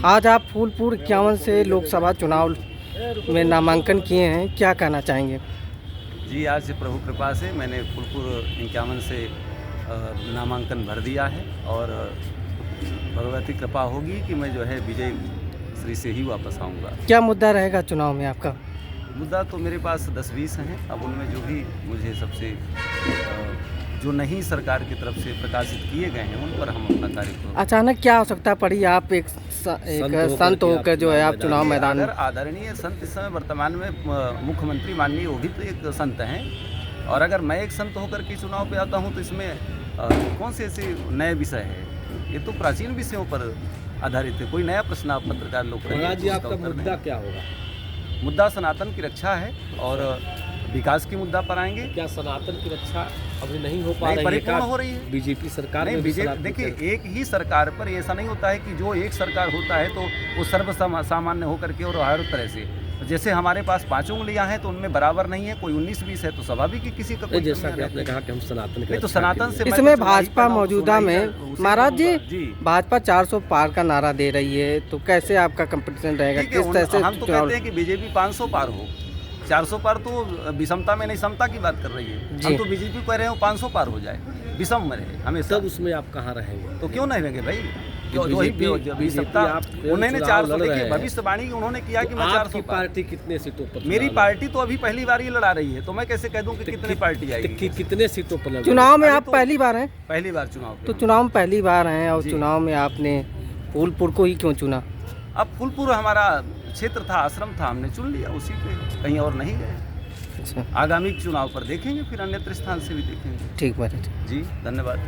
आज आप फूलपुर 51 से लोकसभा चुनाव में नामांकन किए हैं, क्या कहना चाहेंगे? जी, आज प्रभु कृपा से मैंने फूलपुर 51 से नामांकन भर दिया है और भगवती कृपा होगी कि मैं जो है विजय श्री से ही वापस आऊँगा। क्या मुद्दा रहेगा चुनाव में आपका? मुद्दा तो मेरे पास 10-20 हैं। अब उनमें जो भी मुझे सबसे जो नई सरकार की तरफ से प्रकाशित किए गए हैं उन पर हम अपना कार्य को। अचानक क्या आवश्यकता पड़ी? आप एक संत होकर जो है आप चुनाव मैदान में। आदरणीय संत इस समय वर्तमान में मुख्यमंत्री माननीय वो भी तो एक संत हैं, और अगर मैं एक संत होकर के चुनाव पे आता हूँ तो इसमें कौन से ऐसे नए विषय है? ये तो प्राचीन विषयों पर आधारित है। कोई नया प्रश्न आप पत्रकार लोग जी, आपका मुद्दा क्या होगा? मुद्दा सनातन की रक्षा है और विकास के मुद्दा पर आएंगे। क्या सनातन की रक्षा अभी नहीं हो पा रही है? परिपूर्ण हो रही है बीजेपी सरकार नहीं, बीजेपी देखिए, एक ही सरकार पर ऐसा नहीं होता है कि जो एक सरकार होता है तो वो सर्व सामान्य होकर के और हर तरह से, जैसे हमारे पास 5 उंगलियां हैं तो उनमें बराबर नहीं है, कोई 19-20 है तो स्वाभाविक ही किसी का कोई। जैसा कि आपने कहा कि हम सनातन के, तो सनातन से इसमें भाजपा मौजूदा में महाराज जी भाजपा 400 पार का नारा दे रही है, तो कैसे आपका कंपटीशन रहेगा? किस तरह से हम तो कहते हैं कि बीजेपी 500 पार हो, 400 पार तो विषमता में नहीं समता की बात कर रही है। हम तो बीजेपी कह रहे हैं 500 पार हो जाए, विषम में रहे हमेशा। तब उसमें आप कहाँ रहेंगे? तो क्यों नहीं रहेंगे भाई? उन्होंने 400 देखिए भविष्यवाणी उन्होंने किया कि मैं 400 पार्टी कितने सीटों पर? मेरी पार्टी तो अभी पहली बार ही लड़ा रही है, तो मैं कैसे कह दूं कि कितनी पार्टी आएगी? कितने सीटों पर चुनाव में आप पहली बार हैं? पहली बार चुनाव। तो चुनाव में पहली बार हैं और चुनाव में आपने फूलपुर को ही क्यों चुना? अब फूलपुर हमारा क्षेत्र था, आश्रम था, हमने चुन लिया उसी पे, कहीं और नहीं गए। अच्छा, आगामी चुनाव पर देखेंगे, फिर अन्यत्र स्थान से भी देखेंगे। ठीक बात है जी, धन्यवाद।